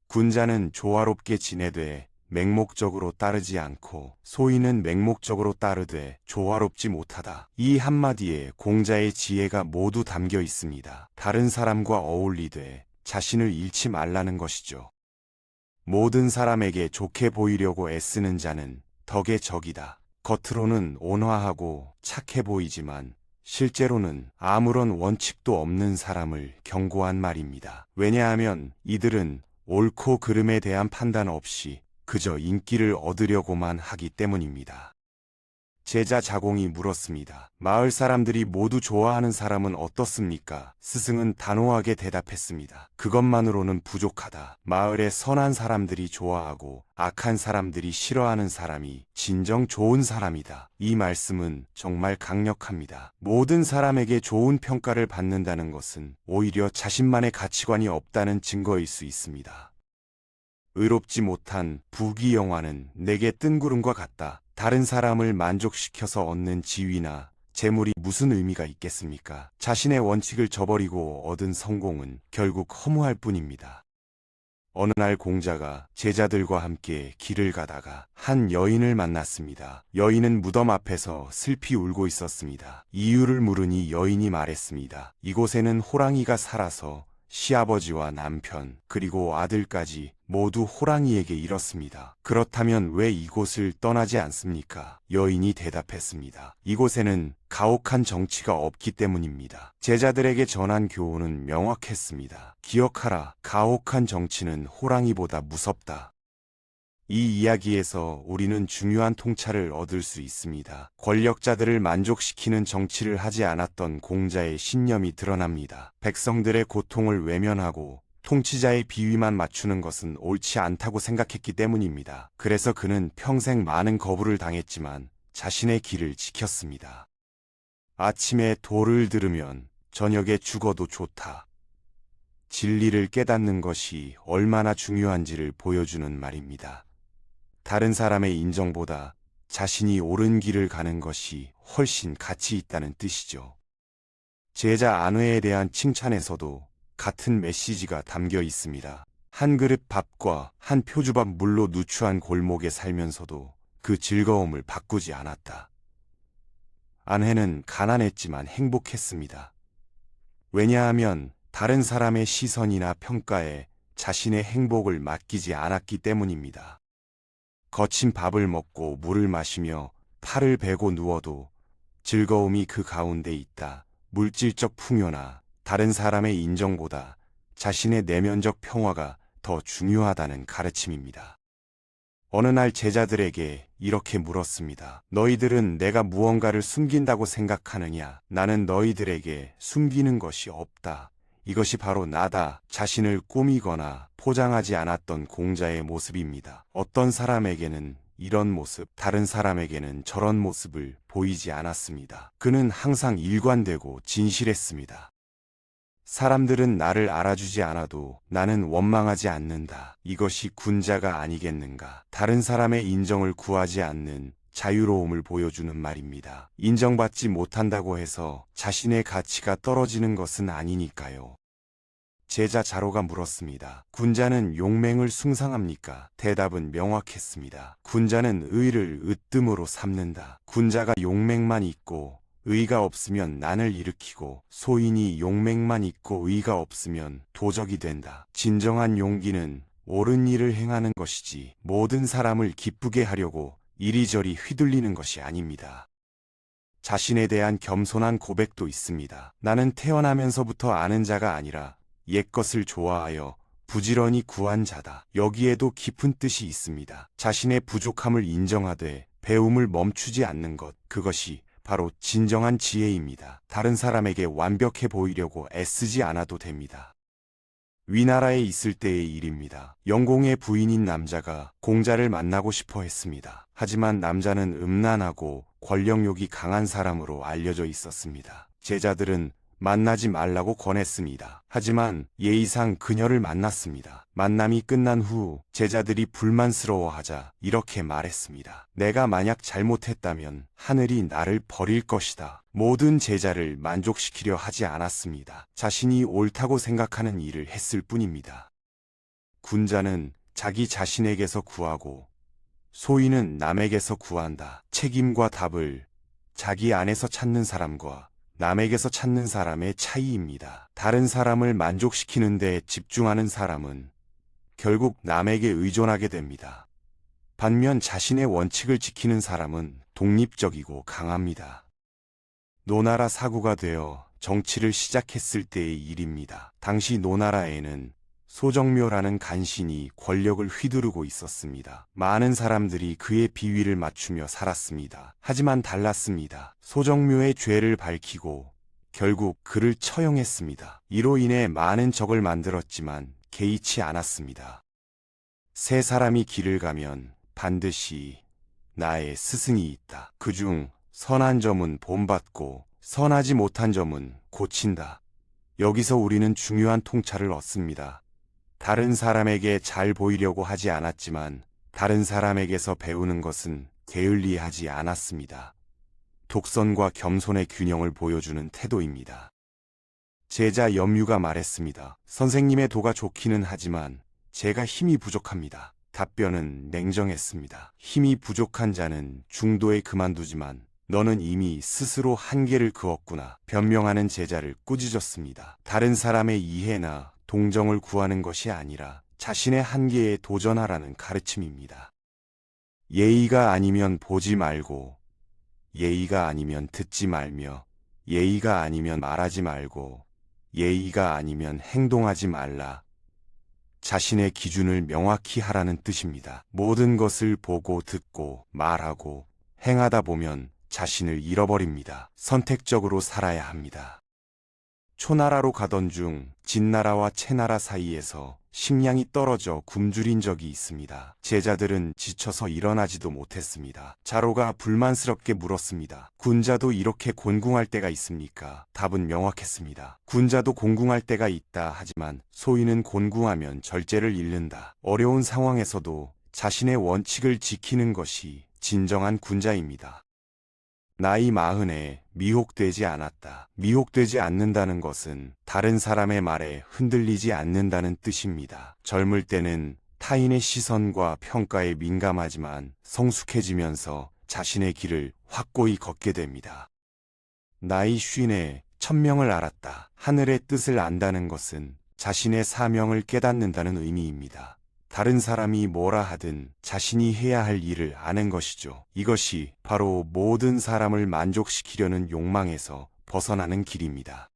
군자는 조화롭게 지내되 맹목적으로 따르지 않고 소인은 맹목적으로 따르되 조화롭지 못하다. 이 한마디에 공자의 지혜가 모두 담겨 있습니다. 다른 사람과 어울리되 자신을 잃지 말라는 것이죠. 모든 사람에게 좋게 보이려고 애쓰는 자는 덕의 적이다. 겉으로는 온화하고 착해 보이지만 실제로는 아무런 원칙도 없는 사람을 경고한 말입니다. 왜냐하면 이들은 옳고 그름에 대한 판단 없이 그저 인기를 얻으려고만 하기 때문입니다. 제자 자공이 물었습니다. 마을 사람들이 모두 좋아하는 사람은 어떻습니까? 스승은 단호하게 대답했습니다. 그것만으로는 부족하다. 마을의 선한 사람들이 좋아하고 악한 사람들이 싫어하는 사람이 진정 좋은 사람이다. 이 말씀은 정말 강력합니다. 모든 사람에게 좋은 평가를 받는다는 것은 오히려 자신만의 가치관이 없다는 증거일 수 있습니다. 의롭지 못한 부귀영화는 내게 뜬구름과 같다. 다른 사람을 만족시켜서 얻는 지위나 재물이 무슨 의미가 있겠습니까? 자신의 원칙을 저버리고 얻은 성공은 결국 허무할 뿐입니다. 어느 날 공자가 제자들과 함께 길을 가다가 한 여인을 만났습니다. 여인은 무덤 앞에서 슬피 울고 있었습니다. 이유를 물으니 여인이 말했습니다. 이곳에는 호랑이가 살아서 시아버지와 남편 그리고 아들까지 모두 호랑이에게 잃었습니다. 그렇다면 왜 이곳을 떠나지 않습니까? 여인이 대답했습니다. 이곳에는 가혹한 정치가 없기 때문입니다. 제자들에게 전한 교훈은 명확했습니다. 기억하라, 가혹한 정치는 호랑이보다 무섭다. 이 이야기에서 우리는 중요한 통찰을 얻을 수 있습니다. 권력자들을 만족시키는 정치를 하지 않았던 공자의 신념이 드러납니다. 백성들의 고통을 외면하고 통치자의 비위만 맞추는 것은 옳지 않다고 생각했기 때문입니다. 그래서 그는 평생 많은 거부를 당했지만 자신의 길을 지켰습니다. 아침에 도를 들으면 저녁에 죽어도 좋다. 진리를 깨닫는 것이 얼마나 중요한지를 보여주는 말입니다. 다른 사람의 인정보다 자신이 옳은 길을 가는 것이 훨씬 가치 있다는 뜻이죠. 제자 안회에 대한 칭찬에서도 같은 메시지가 담겨 있습니다. 한 그릇 밥과 한 표주밥 물로 누추한 골목에 살면서도 그 즐거움을 바꾸지 않았다. 안회는 가난했지만 행복했습니다. 왜냐하면 다른 사람의 시선이나 평가에 자신의 행복을 맡기지 않았기 때문입니다. 거친 밥을 먹고 물을 마시며 팔을 베고 누워도 즐거움이 그 가운데 있다. 물질적 풍요나 다른 사람의 인정보다 자신의 내면적 평화가 더 중요하다는 가르침입니다. 어느 날 제자들에게 이렇게 물었습니다. 너희들은 내가 무언가를 숨긴다고 생각하느냐? 나는 너희들에게 숨기는 것이 없다. 이것이 바로 나다. 자신을 꾸미거나 포장하지 않았던 공자의 모습입니다. 어떤 사람에게는 이런 모습, 다른 사람에게는 저런 모습을 보이지 않았습니다. 그는 항상 일관되고 진실했습니다. 사람들은 나를 알아주지 않아도 나는 원망하지 않는다. 이것이 군자가 아니겠는가? 다른 사람의 인정을 구하지 않는 자유로움을 보여주는 말입니다. 인정받지 못한다고 해서 자신의 가치가 떨어지는 것은 아니니까요. 제자 자로가 물었습니다. 군자는 용맹을 숭상합니까? 대답은 명확했습니다. 군자는 의를 으뜸으로 삼는다. 군자가 용맹만 있고 의가 없으면 난을 일으키고 소인이 용맹만 있고 의가 없으면 도적이 된다. 진정한 용기는 옳은 일을 행하는 것이지 모든 사람을 기쁘게 하려고 이리저리 휘둘리는 것이 아닙니다. 자신에 대한 겸손한 고백도 있습니다. 나는 태어나면서부터 아는 자가 아니라 옛것을 좋아하여 부지런히 구한 자다. 여기에도 깊은 뜻이 있습니다. 자신의 부족함을 인정하되 배움을 멈추지 않는 것, 그것이 바로 진정한 지혜입니다. 다른 사람에게 완벽해 보이려고 애쓰지 않아도 됩니다. 위나라에 있을 때의 일입니다. 영공의 부인인 남자가 공자를 만나고 싶어 했습니다. 하지만 남자는 음란하고 권력욕이 강한 사람으로 알려져 있었습니다. 제자들은 만나지 말라고 권했습니다. 하지만 예의상 그녀를 만났습니다. 만남이 끝난 후 제자들이 불만스러워하자 이렇게 말했습니다. 내가 만약 잘못했다면 하늘이 나를 버릴 것이다. 모든 제자를 만족시키려 하지 않았습니다. 자신이 옳다고 생각하는 일을 했을 뿐입니다. 군자는 자기 자신에게서 구하고 소인은 남에게서 구한다. 책임과 답을 자기 안에서 찾는 사람과 남에게서 찾는 사람의 차이입니다. 다른 사람을 만족시키는 데 집중하는 사람은 결국 남에게 의존하게 됩니다. 반면 자신의 원칙을 지키는 사람은 독립적이고 강합니다. 노나라 사구가 되어 정치를 시작했을 때의 일입니다. 당시 노나라에는 소정묘라는 간신이 권력을 휘두르고 있었습니다. 많은 사람들이 그의 비위를 맞추며 살았습니다. 하지만 달랐습니다. 소정묘의 죄를 밝히고 결국 그를 처형했습니다. 이로 인해 많은 적을 만들었지만 개의치 않았습니다. 세 사람이 길을 가면 반드시 나의 스승이 있다. 그중 선한 점은 본받고 선하지 못한 점은 고친다. 여기서 우리는 중요한 통찰을 얻습니다. 다른 사람에게 잘 보이려고 하지 않았지만 다른 사람에게서 배우는 것은 게을리하지 않았습니다. 독선과 겸손의 균형을 보여주는 태도입니다. 제자 염유가 말했습니다. 선생님의 도가 좋기는 하지만 제가 힘이 부족합니다. 답변은 냉정했습니다. 힘이 부족한 자는 중도에 그만두지만 너는 이미 스스로 한계를 그었구나. 변명하는 제자를 꾸짖었습니다. 다른 사람의 이해나 동정을 구하는 것이 아니라 자신의 한계에 도전하라는 가르침입니다. 예의가 아니면 보지 말고, 예의가 아니면 듣지 말며, 예의가 아니면 말하지 말고, 예의가 아니면 행동하지 말라. 자신의 기준을 명확히 하라는 뜻입니다. 모든 것을 보고 듣고 말하고 행하다 보면 자신을 잃어버립니다. 선택적으로 살아야 합니다. 초나라로 가던 중 진나라와 채나라 사이에서 식량이 떨어져 굶주린 적이 있습니다. 제자들은 지쳐서 일어나지도 못했습니다. 자로가 불만스럽게 물었습니다. 군자도 이렇게 곤궁할 때가 있습니까? 답은 명확했습니다. 군자도 곤궁할 때가 있다. 하지만 소인은 곤궁하면 절제를 잃는다. 어려운 상황에서도 자신의 원칙을 지키는 것이 진정한 군자입니다. 나이 40에 미혹되지 않았다. 미혹되지 않는다는 것은 다른 사람의 말에 흔들리지 않는다는 뜻입니다. 젊을 때는 타인의 시선과 평가에 민감하지만 성숙해지면서 자신의 길을 확고히 걷게 됩니다. 나이 50에 천명을 알았다. 하늘의 뜻을 안다는 것은 자신의 사명을 깨닫는다는 의미입니다. 다른 사람이 뭐라 하든 자신이 해야 할 일을 아는 것이죠. 이것이 바로 모든 사람을 만족시키려는 욕망에서 벗어나는 길입니다.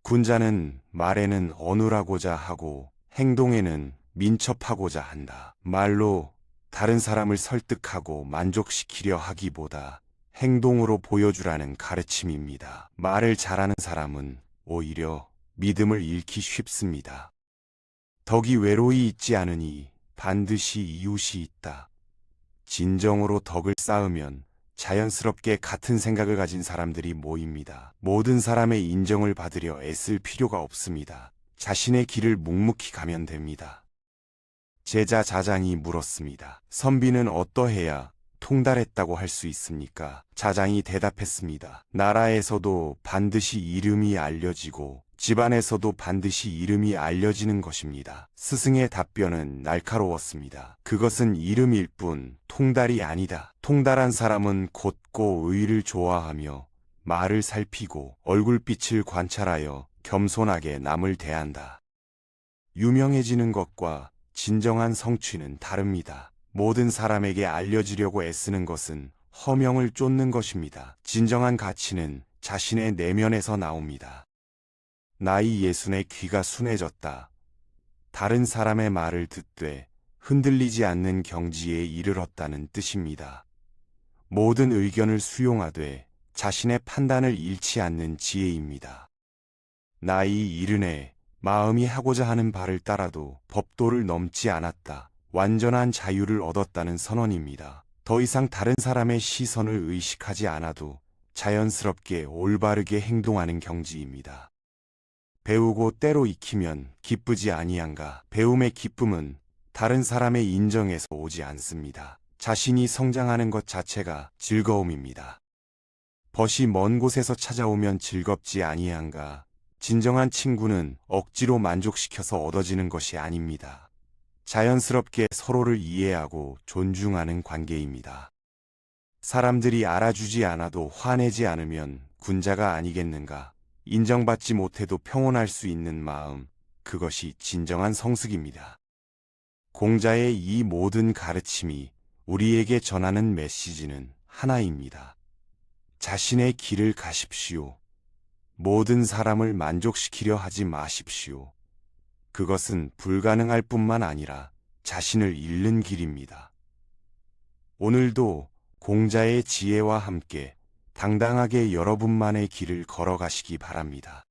군자는 말에는 어눌하고자 하고 행동에는 민첩하고자 한다. 말로 다른 사람을 설득하고 만족시키려 하기보다 행동으로 보여주라는 가르침입니다. 말을 잘하는 사람은 오히려 믿음을 잃기 쉽습니다. 덕이 외로이 있지 않으니 반드시 이웃이 있다. 진정으로 덕을 쌓으면 자연스럽게 같은 생각을 가진 사람들이 모입니다. 모든 사람의 인정을 받으려 애쓸 필요가 없습니다. 자신의 길을 묵묵히 가면 됩니다. 제자 자장이 물었습니다. 선비는 어떠해야 통달했다고 할 수 있습니까? 자장이 대답했습니다. 나라에서도 반드시 이름이 알려지고 집안에서도 반드시 이름이 알려지는 것입니다. 스승의 답변은 날카로웠습니다. 그것은 이름일 뿐 통달이 아니다. 통달한 사람은 곧고 의를 좋아하며 말을 살피고 얼굴빛을 관찰하여 겸손하게 남을 대한다. 유명해지는 것과 진정한 성취는 다릅니다. 모든 사람에게 알려지려고 애쓰는 것은 허명을 쫓는 것입니다. 진정한 가치는 자신의 내면에서 나옵니다. 나이 60에 귀가 순해졌다. 다른 사람의 말을 듣되 흔들리지 않는 경지에 이르렀다는 뜻입니다. 모든 의견을 수용하되 자신의 판단을 잃지 않는 지혜입니다. 나이 70에 마음이 하고자 하는 바를 따라도 법도를 넘지 않았다. 완전한 자유를 얻었다는 선언입니다. 더 이상 다른 사람의 시선을 의식하지 않아도 자연스럽게 올바르게 행동하는 경지입니다. 배우고 때로 익히면 기쁘지 아니한가. 배움의 기쁨은 다른 사람의 인정에서 오지 않습니다. 자신이 성장하는 것 자체가 즐거움입니다. 벗이 먼 곳에서 찾아오면 즐겁지 아니한가. 진정한 친구는 억지로 만족시켜서 얻어지는 것이 아닙니다. 자연스럽게 서로를 이해하고 존중하는 관계입니다. 사람들이 알아주지 않아도 화내지 않으면 군자가 아니겠는가? 인정받지 못해도 평온할 수 있는 마음, 그것이 진정한 성숙입니다. 공자의 이 모든 가르침이 우리에게 전하는 메시지는 하나입니다. 자신의 길을 가십시오. 모든 사람을 만족시키려 하지 마십시오. 그것은 불가능할 뿐만 아니라 자신을 잃는 길입니다. 오늘도 공자의 지혜와 함께 당당하게 여러분만의 길을 걸어가시기 바랍니다.